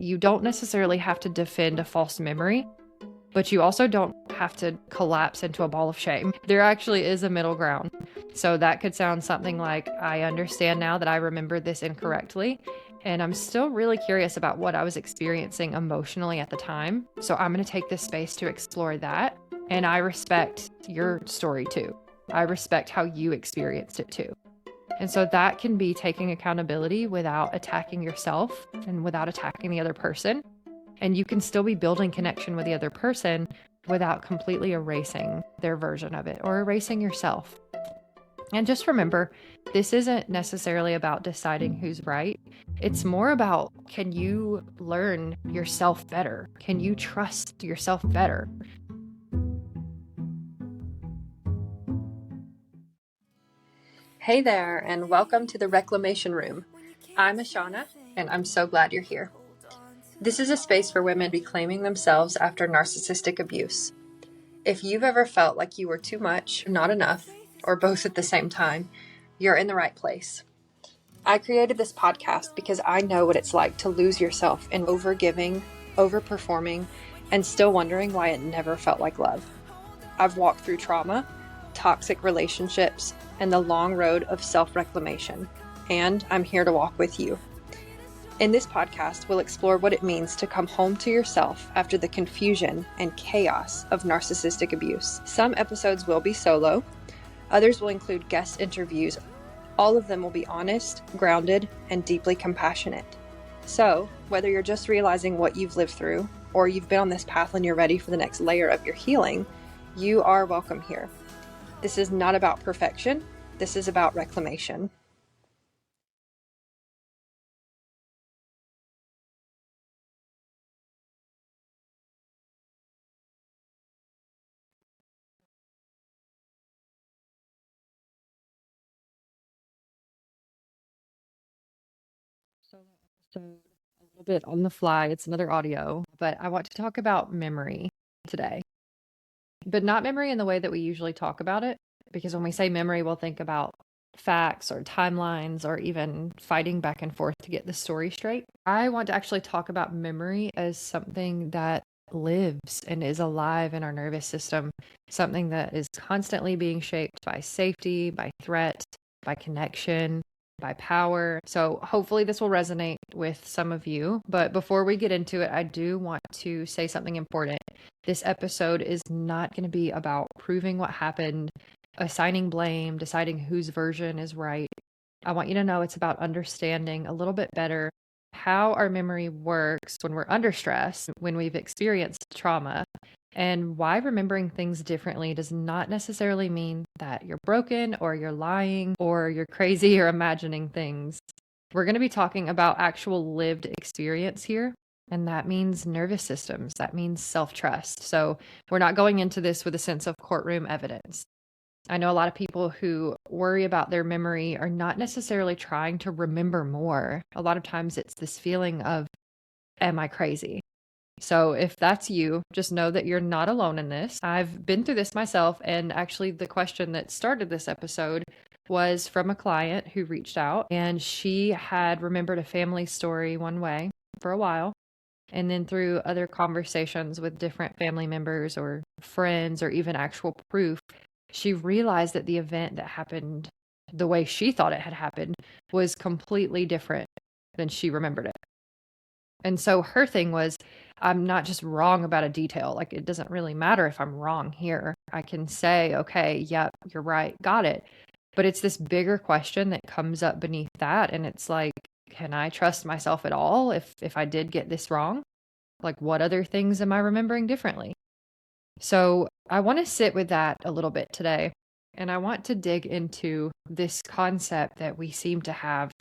You don't necessarily have to defend a false memory, but you also don't have to collapse into a ball of shame. There actually is a middle ground. So that could sound something like, I understand now that I remembered this incorrectly, and I'm still really curious about what I was experiencing emotionally at the time. So I'm going to take this space to explore that. And I respect your story too. I respect how you experienced it too. And so that can be taking accountability without attacking yourself and without attacking the other person. And you can still be building connection with the other person without completely erasing their version of it or erasing yourself. And just remember, this isn't necessarily about deciding who's right. It's more about, can you learn yourself better? Can you trust yourself better? Hey there, and welcome to the Reclamation Room. I'm Ashana, and I'm so glad you're here. This is a space for women reclaiming themselves after narcissistic abuse. If you've ever felt like you were too much, not enough, or both at the same time, you're in the right place. I created this podcast because I know what it's like to lose yourself in overgiving, overperforming, and still wondering why it never felt like love. I've walked through trauma, toxic relationships, and the long road of self-reclamation, and I'm here to walk with you. In this podcast, we'll explore what it means to come home to yourself after the confusion and chaos of narcissistic abuse. Some episodes will be solo, others will include guest interviews. All of them will be honest, grounded, and deeply compassionate. So, whether you're just realizing what you've lived through, or you've been on this path and you're ready for the next layer of your healing, you are welcome here. This is not about perfection. This is about reclamation. So a little bit on the fly, it's another audio, but I want to talk about memory today. But not memory in the way that we usually talk about it, because when we say memory, we'll think about facts or timelines or even fighting back and forth to get the story straight. I want to actually talk about memory as something that lives and is alive in our nervous system, something that is constantly being shaped by safety, by threat, by connection, by power. So hopefully this will resonate with some of you. But before we get into it, I do want to say something important. This episode is not going to be about proving what happened, assigning blame, deciding whose version is right. I want you to know it's about understanding a little bit better how our memory works when we're under stress, when we've experienced trauma, and why remembering things differently does not necessarily mean that you're broken or you're lying or you're crazy or imagining things. We're going to be talking about actual lived experience here. And that means nervous systems. That means self-trust. So we're not going into this with a sense of courtroom evidence. I know a lot of people who worry about their memory are not necessarily trying to remember more. A lot of times it's this feeling of, am I crazy? So if that's you, just know that you're not alone in this. I've been through this myself. And actually, the question that started this episode was from a client who reached out, and she had remembered a family story one way for a while. And then through other conversations with different family members or friends or even actual proof, she realized that the event that happened the way she thought it had happened was completely different than she remembered it. And so her thing was, I'm not just wrong about a detail. Like, it doesn't really matter if I'm wrong here. I can say, okay, yep, you're right, got it. But it's this bigger question that comes up beneath that. And it's like, can I trust myself at all if I did get this wrong? Like, what other things am I remembering differently? So I want to sit with that a little bit today. And I want to dig into this concept that we seem to have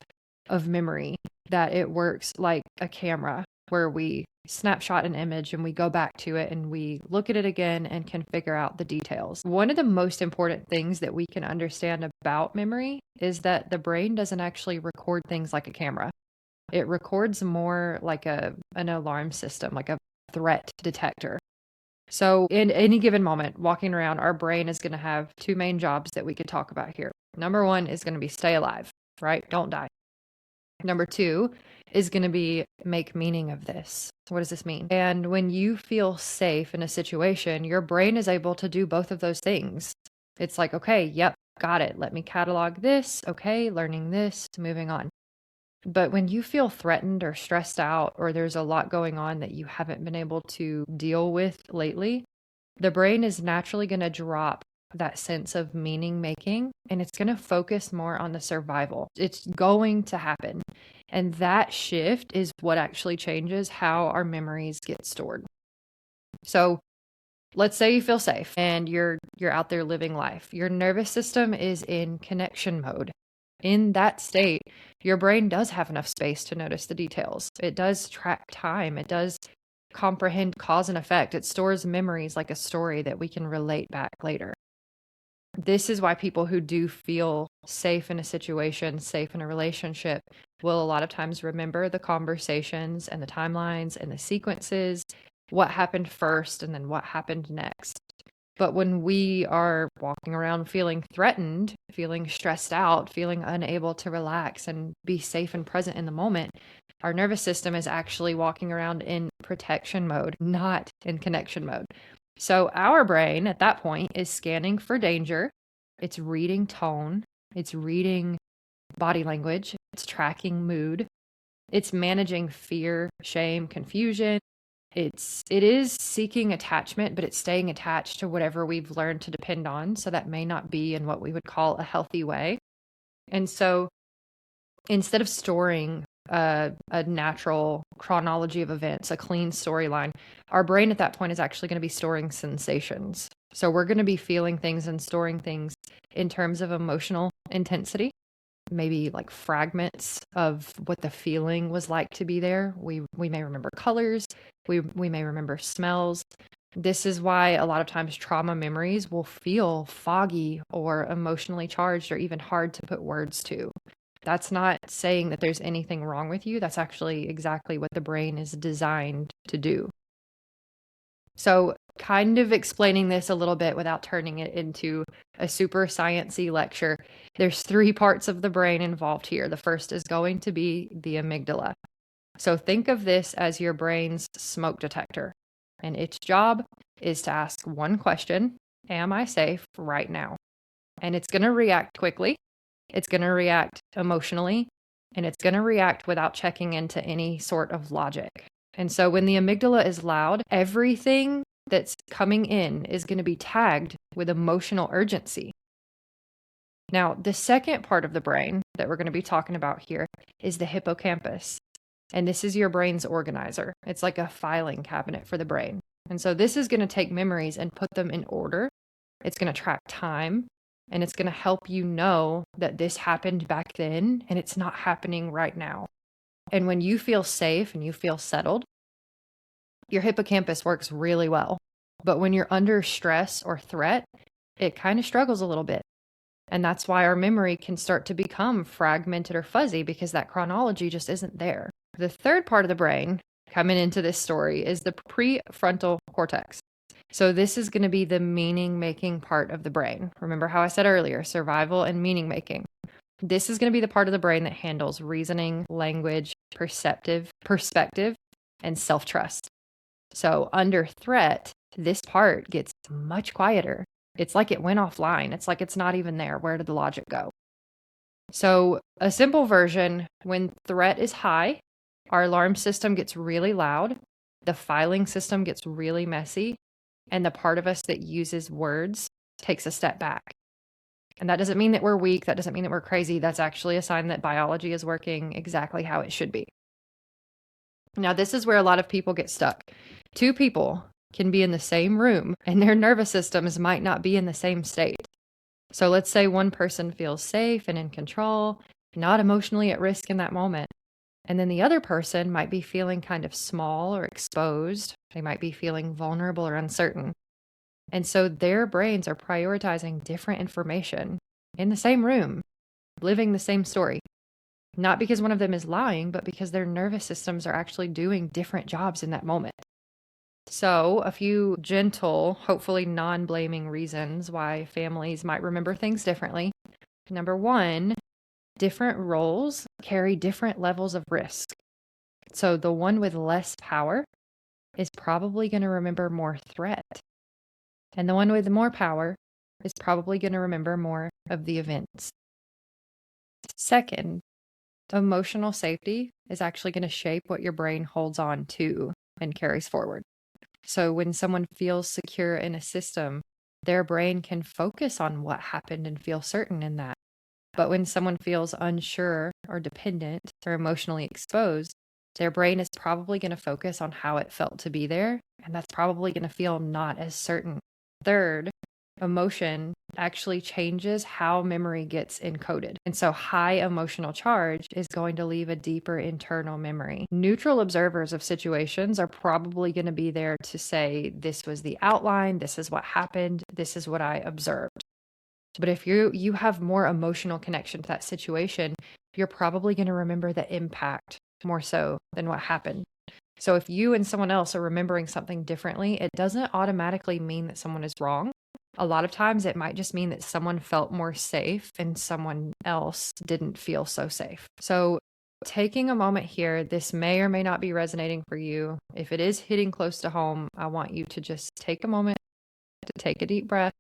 of memory, that it works like a camera where we snapshot an image and we go back to it and we look at it again and can figure out the details. One of the most important things that we can understand about memory is that the brain doesn't actually record things like a camera. It records more like an alarm system, like a threat detector. So in any given moment, walking around, our brain is going to have two main jobs that we could talk about here. Number one is going to be stay alive, right? Don't die. Number 2 is going to be make meaning of this. What does this mean? And when you feel safe in a situation, your brain is able to do both of those things. It's like, okay, yep, got it. Let me catalog this. Okay, learning this, moving on. But when you feel threatened or stressed out, or there's a lot going on that you haven't been able to deal with lately, the brain is naturally going to drop that sense of meaning making, and it's going to focus more on the survival. It's going to happen. And that shift is what actually changes how our memories get stored. So let's say you feel safe and you're out there living life. Your nervous system is in connection mode. In that state, your brain does have enough space to notice the details. It does track time. It does comprehend cause and effect. It stores memories like a story that we can relate back later. This is why people who do feel safe in a situation, safe in a relationship, will a lot of times remember the conversations and the timelines and the sequences, what happened first and then what happened next. But when we are walking around feeling threatened, feeling stressed out, feeling unable to relax and be safe and present in the moment, our nervous system is actually walking around in protection mode, not in connection mode. So our brain at that point is scanning for danger. It's reading tone. It's reading body language. It's tracking mood. It's managing fear, shame, confusion. It is seeking attachment, but it's staying attached to whatever we've learned to depend on. So that may not be in what we would call a healthy way. And so instead of storing a natural chronology of events, a clean storyline, our brain at that point is actually going to be storing sensations. So we're going to be feeling things and storing things in terms of emotional intensity, maybe like fragments of what the feeling was like to be there. We may remember colors. We may remember smells. This is why a lot of times trauma memories will feel foggy or emotionally charged or even hard to put words to. That's not saying that there's anything wrong with you. That's actually exactly what the brain is designed to do. So kind of explaining this a little bit without turning it into a super sciencey lecture, there's 3 parts of the brain involved here. The first is going to be the amygdala. So think of this as your brain's smoke detector, and its job is to ask one question: am I safe right now? And it's going to react quickly. It's going to react emotionally, and it's going to react without checking into any sort of logic. And so when the amygdala is loud, everything that's coming in is going to be tagged with emotional urgency. Now, the second part of the brain that we're going to be talking about here is the hippocampus. And this is your brain's organizer. It's like a filing cabinet for the brain. And so this is going to take memories and put them in order. It's going to track time, and it's going to help you know that this happened back then and it's not happening right now. And when you feel safe and you feel settled, your hippocampus works really well. But when you're under stress or threat, it kind of struggles a little bit. And that's why our memory can start to become fragmented or fuzzy, because that chronology just isn't there. The third part of the brain coming into this story is the prefrontal cortex. So this is going to be the meaning-making part of the brain. Remember how I said earlier, survival and meaning-making. This is going to be the part of the brain that handles reasoning, language, perspective, and self-trust. So under threat, this part gets much quieter. It's like it went offline. It's like it's not even there. Where did the logic go? So a simple version: when threat is high, our alarm system gets really loud, the filing system gets really messy, and the part of us that uses words takes a step back. And that doesn't mean that we're weak. That doesn't mean that we're crazy. That's actually a sign that biology is working exactly how it should be. Now, this is where a lot of people get stuck. 2 people can be in the same room and their nervous systems might not be in the same state. So let's say one person feels safe and in control, not emotionally at risk in that moment. And then the other person might be feeling kind of small or exposed. They might be feeling vulnerable or uncertain. And so their brains are prioritizing different information in the same room, living the same story. Not because one of them is lying, but because their nervous systems are actually doing different jobs in that moment. So a few gentle, hopefully non-blaming reasons why families might remember things differently. Number 1, different roles carry different levels of risk. So the one with less power is probably going to remember more threat. And the one with more power is probably going to remember more of the events. Second, emotional safety is actually going to shape what your brain holds on to and carries forward. So when someone feels secure in a system, their brain can focus on what happened and feel certain in that. But when someone feels unsure or dependent or emotionally exposed, their brain is probably going to focus on how it felt to be there, and that's probably going to feel not as certain. Third, emotion actually changes how memory gets encoded. And so high emotional charge is going to leave a deeper internal memory. Neutral observers of situations are probably going to be there to say, this was the outline, this is what happened, this is what I observed. But if you have more emotional connection to that situation, you're probably going to remember the impact more so than what happened. So if you and someone else are remembering something differently, it doesn't automatically mean that someone is wrong. A lot of times it might just mean that someone felt more safe and someone else didn't feel so safe. So taking a moment here, this may or may not be resonating for you. If it is hitting close to home, I want you to just take a moment to take a deep breath.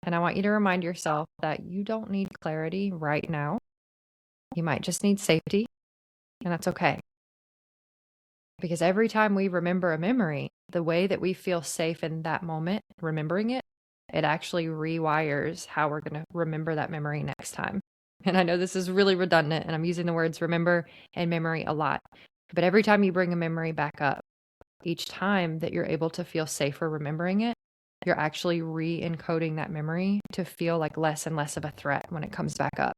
And I want you to remind yourself that you don't need clarity right now. You might just need safety, and that's okay. Because every time we remember a memory, the way that we feel safe in that moment, remembering it, it actually rewires how we're going to remember that memory next time. And I know this is really redundant, and I'm using the words remember and memory a lot. But every time you bring a memory back up, each time that you're able to feel safer remembering it, you're actually re-encoding that memory to feel like less and less of a threat when it comes back up.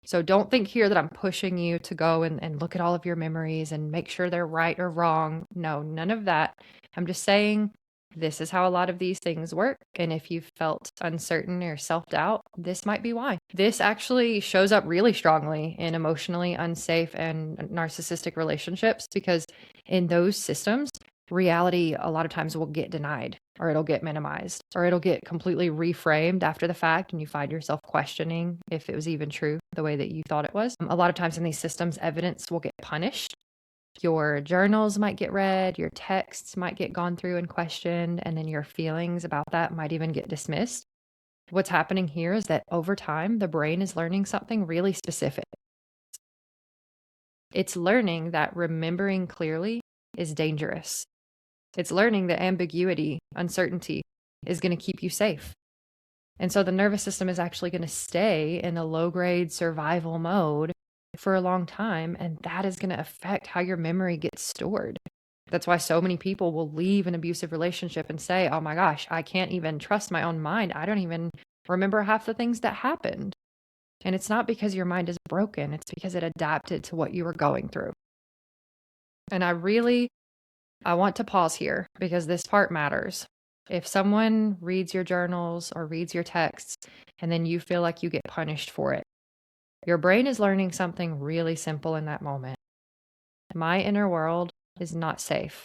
So don't think here that I'm pushing you to go and look at all of your memories and make sure they're right or wrong. No, none of that. I'm just saying this is how a lot of these things work. And if you've felt uncertain or self-doubt, this might be why. This actually shows up really strongly in emotionally unsafe and narcissistic relationships, because in those systems, reality a lot of times will get denied, or it'll get minimized, or it'll get completely reframed after the fact, and you find yourself questioning if it was even true the way that you thought it was. A lot of times in these systems, evidence will get punished. Your journals might get read, your texts might get gone through and questioned, and then your feelings about that might even get dismissed. What's happening here is that over time, the brain is learning something really specific. It's learning that remembering clearly is dangerous. It's learning that ambiguity, uncertainty, is going to keep you safe. And so the nervous system is actually going to stay in a low-grade survival mode for a long time, and that is going to affect how your memory gets stored. That's why so many people will leave an abusive relationship and say, oh my gosh, I can't even trust my own mind. I don't even remember half the things that happened. And it's not because your mind is broken. It's because it adapted to what you were going through. And I want to pause here because this part matters. If someone reads your journals or reads your texts and then you feel like you get punished for it, your brain is learning something really simple in that moment. My inner world is not safe.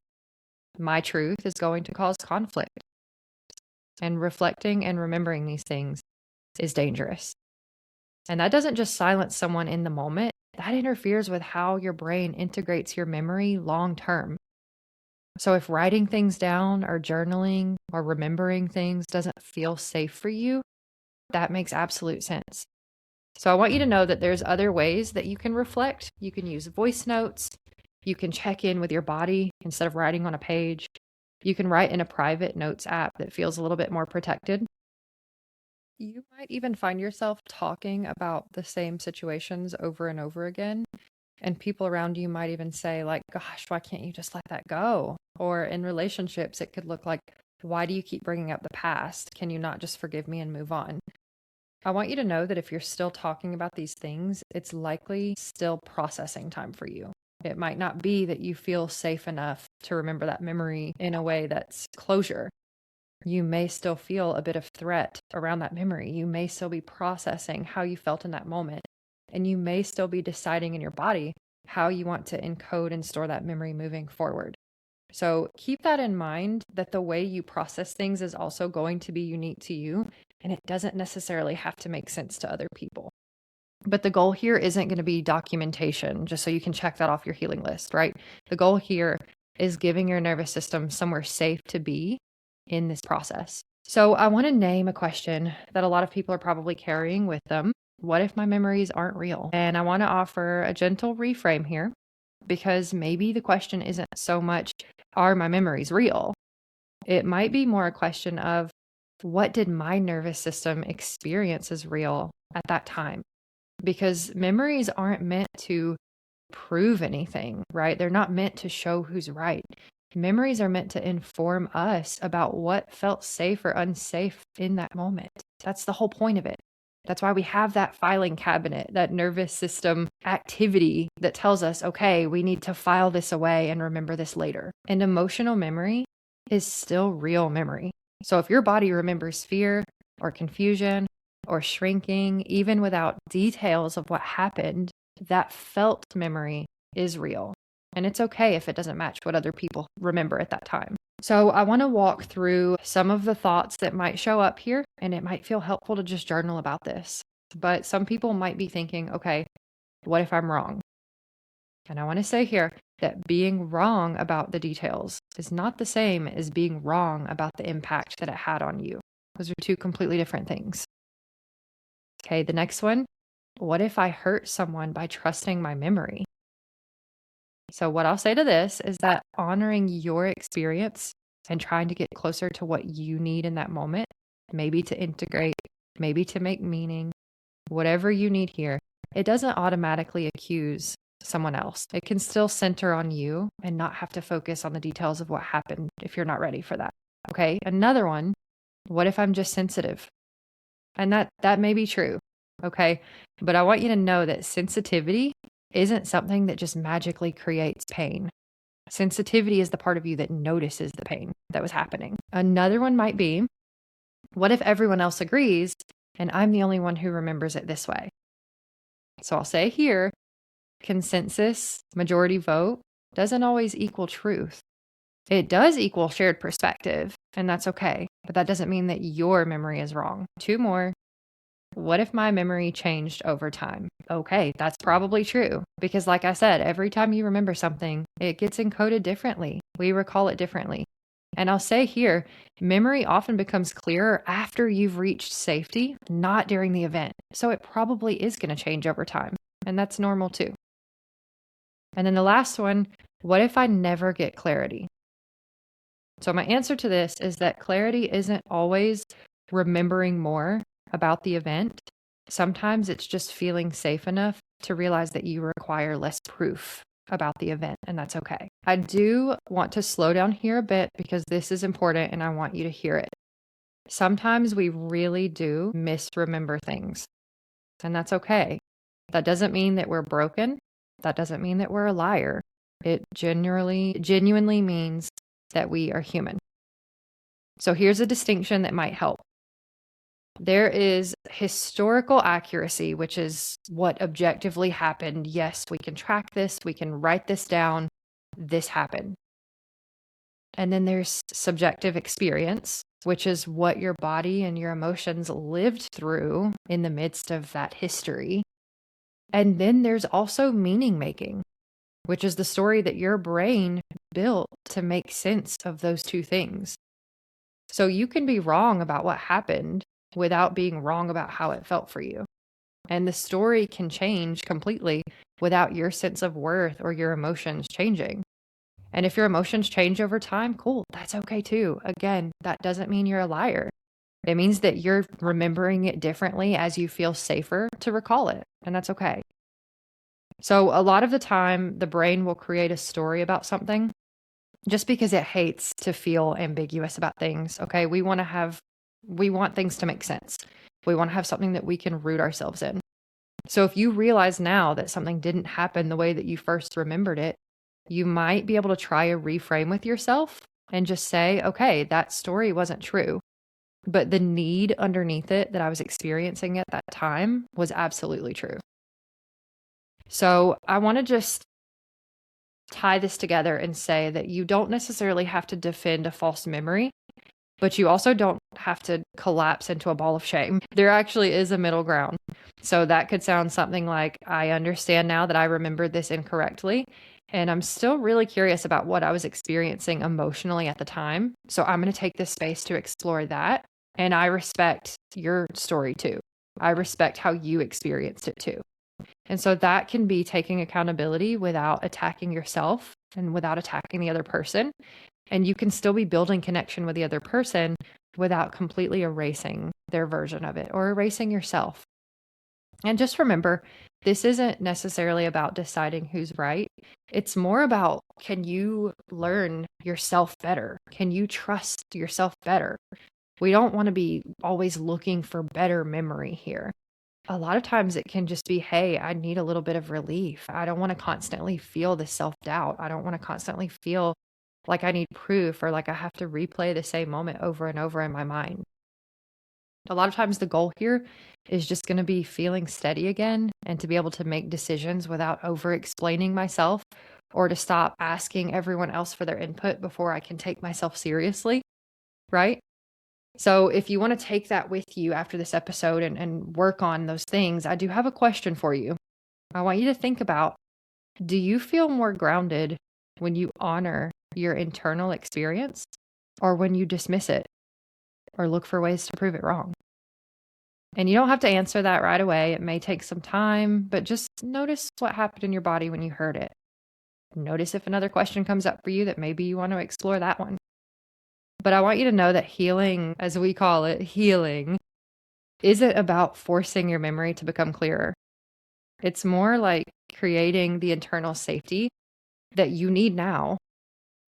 My truth is going to cause conflict. And reflecting and remembering these things is dangerous. And that doesn't just silence someone in the moment, that interferes with how your brain integrates your memory long term. So if writing things down or journaling or remembering things doesn't feel safe for you, that makes absolute sense. So I want you to know that there's other ways that you can reflect. You can use voice notes. You can check in with your body instead of writing on a page. You can write in a private notes app that feels a little bit more protected. You might even find yourself talking about the same situations over and over again. And people around you might even say, like, gosh, why can't you just let that go? Or in relationships, it could look like, why do you keep bringing up the past? Can you not just forgive me and move on? I want you to know that if you're still talking about these things, it's likely still processing time for you. It might not be that you feel safe enough to remember that memory in a way that's closure. You may still feel a bit of threat around that memory. You may still be processing how you felt in that moment. And you may still be deciding in your body how you want to encode and store that memory moving forward. So keep that in mind, that the way you process things is also going to be unique to you, and it doesn't necessarily have to make sense to other people. But the goal here isn't going to be documentation, just so you can check that off your healing list, right? The goal here is giving your nervous system somewhere safe to be in this process. So I want to name a question that a lot of people are probably carrying with them. What if my memories aren't real? And I want to offer a gentle reframe here, because maybe the question isn't so much, are my memories real? It might be more a question of, what did my nervous system experience as real at that time? Because memories aren't meant to prove anything, right? They're not meant to show who's right. Memories are meant to inform us about what felt safe or unsafe in that moment. That's the whole point of it. That's why we have that filing cabinet, that nervous system activity that tells us, okay, we need to file this away and remember this later. And emotional memory is still real memory. So if your body remembers fear or confusion or shrinking, even without details of what happened, that felt memory is real. And it's okay if it doesn't match what other people remember at that time. So I want to walk through some of the thoughts that might show up here, and it might feel helpful to just journal about this. But some people might be thinking, okay, what if I'm wrong? And I want to say here that being wrong about the details is not the same as being wrong about the impact that it had on you. Those are two completely different things. Okay, the next one. What if I hurt someone by trusting my memory? So, what I'll say to this is that honoring your experience and trying to get closer to what you need in that moment, maybe to integrate, maybe to make meaning, whatever you need here, it doesn't automatically accuse someone else. It can still center on you and not have to focus on the details of what happened if you're not ready for that. Okay, another one. What if I'm just sensitive? And that may be true. Okay, but I want you to know that sensitivity isn't something that just magically creates pain. Sensitivity is the part of you that notices the pain that was happening. Another one might be, what if everyone else agrees and I'm the only one who remembers it this way? So I'll say here, consensus, majority vote, doesn't always equal truth. It does equal shared perspective, and that's okay. But that doesn't mean that your memory is wrong. Two more. What if my memory changed over time? Okay, that's probably true. Because, like I said, every time you remember something, it gets encoded differently. We recall it differently. And I'll say here, memory often becomes clearer after you've reached safety, not during the event. So it probably is going to change over time. And that's normal too. And then the last one, what if I never get clarity? So my answer to this is that clarity isn't always remembering more about the event. Sometimes it's just feeling safe enough to realize that you require less proof about the event, and that's okay. I do want to slow down here a bit because this is important and I want you to hear it. Sometimes we really do misremember things, and that's okay. That doesn't mean that we're broken. That doesn't mean that we're a liar. It genuinely means that we are human. So here's a distinction that might help. There is historical accuracy, which is what objectively happened. Yes, we can track this, we can write this down, this happened. And then there's subjective experience, which is what your body and your emotions lived through in the midst of that history. And then there's also meaning making, which is the story that your brain built to make sense of those two things. So you can be wrong about what happened without being wrong about how it felt for you. And the story can change completely without your sense of worth or your emotions changing. And if your emotions change over time, cool, that's okay too. Again, that doesn't mean you're a liar. It means that you're remembering it differently as you feel safer to recall it. And that's okay. So a lot of the time, the brain will create a story about something just because it hates to feel ambiguous about things. Okay. We want things to make sense. We want to have something that we can root ourselves in. So if you realize now that something didn't happen the way that you first remembered it, you might be able to try a reframe with yourself and just say, okay, that story wasn't true, but the need underneath it that I was experiencing at that time was absolutely true. So I want to just tie this together and say that you don't necessarily have to defend a false memory, but you also don't have to collapse into a ball of shame. There actually is a middle ground. So that could sound something like, I understand now that I remembered this incorrectly, and I'm still really curious about what I was experiencing emotionally at the time. So I'm going to take this space to explore that. And I respect your story too. I respect how you experienced it too. And so that can be taking accountability without attacking yourself and without attacking the other person. And you can still be building connection with the other person without completely erasing their version of it or erasing yourself. And just remember, this isn't necessarily about deciding who's right. It's more about, can you learn yourself better? Can you trust yourself better? We don't want to be always looking for better memory here. A lot of times it can just be, hey, I need a little bit of relief. I don't want to constantly feel the self-doubt. I don't want to constantly feel like I need proof or like I have to replay the same moment over and over in my mind. A lot of times the goal here is just going to be feeling steady again and to be able to make decisions without over-explaining myself or to stop asking everyone else for their input before I can take myself seriously, right? So if you want to take that with you after this episode and work on those things, I do have a question for you. I want you to think about, do you feel more grounded when you honor your internal experience or when you dismiss it or look for ways to prove it wrong? And you don't have to answer that right away. It may take some time, but just notice what happened in your body when you heard it. Notice if another question comes up for you that maybe you want to explore that one. But I want you to know that healing, as we call it, healing, isn't about forcing your memory to become clearer. It's more like creating the internal safety that you need now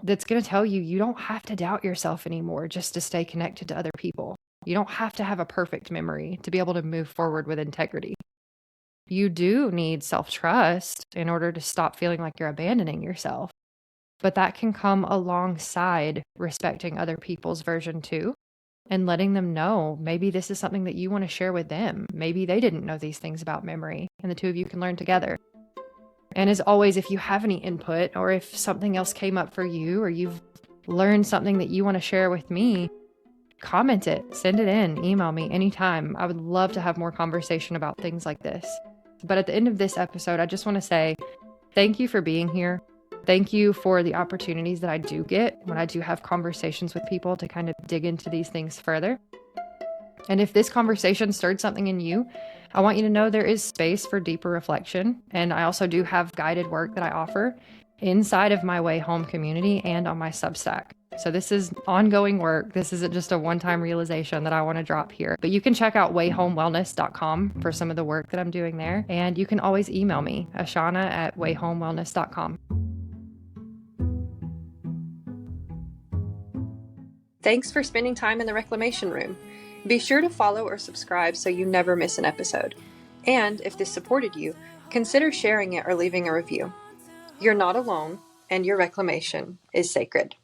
that's going to tell you you don't have to doubt yourself anymore just to stay connected to other people. You don't have to have a perfect memory to be able to move forward with integrity. You do need self-trust in order to stop feeling like you're abandoning yourself. But that can come alongside respecting other people's version too, and letting them know maybe this is something that you want to share with them. Maybe they didn't know these things about memory, and the two of you can learn together. And as always, if you have any input or if something else came up for you or you've learned something that you want to share with me, comment it, send it in, email me anytime. I would love to have more conversation about things like this. But at the end of this episode, I just want to say thank you for being here. Thank you for the opportunities that I do get when I do have conversations with people to kind of dig into these things further. And if this conversation stirred something in you, I want you to know there is space for deeper reflection. And I also do have guided work that I offer inside of my Way Home community and on my Substack. So this is ongoing work. This isn't just a one-time realization that I want to drop here. But you can check out wayhomewellness.com for some of the work that I'm doing there. And you can always email me, ashana@wayhomewellness.com. Thanks for spending time in the Reclamation Room. Be sure to follow or subscribe so you never miss an episode. And if this supported you, consider sharing it or leaving a review. You're not alone, and your reclamation is sacred.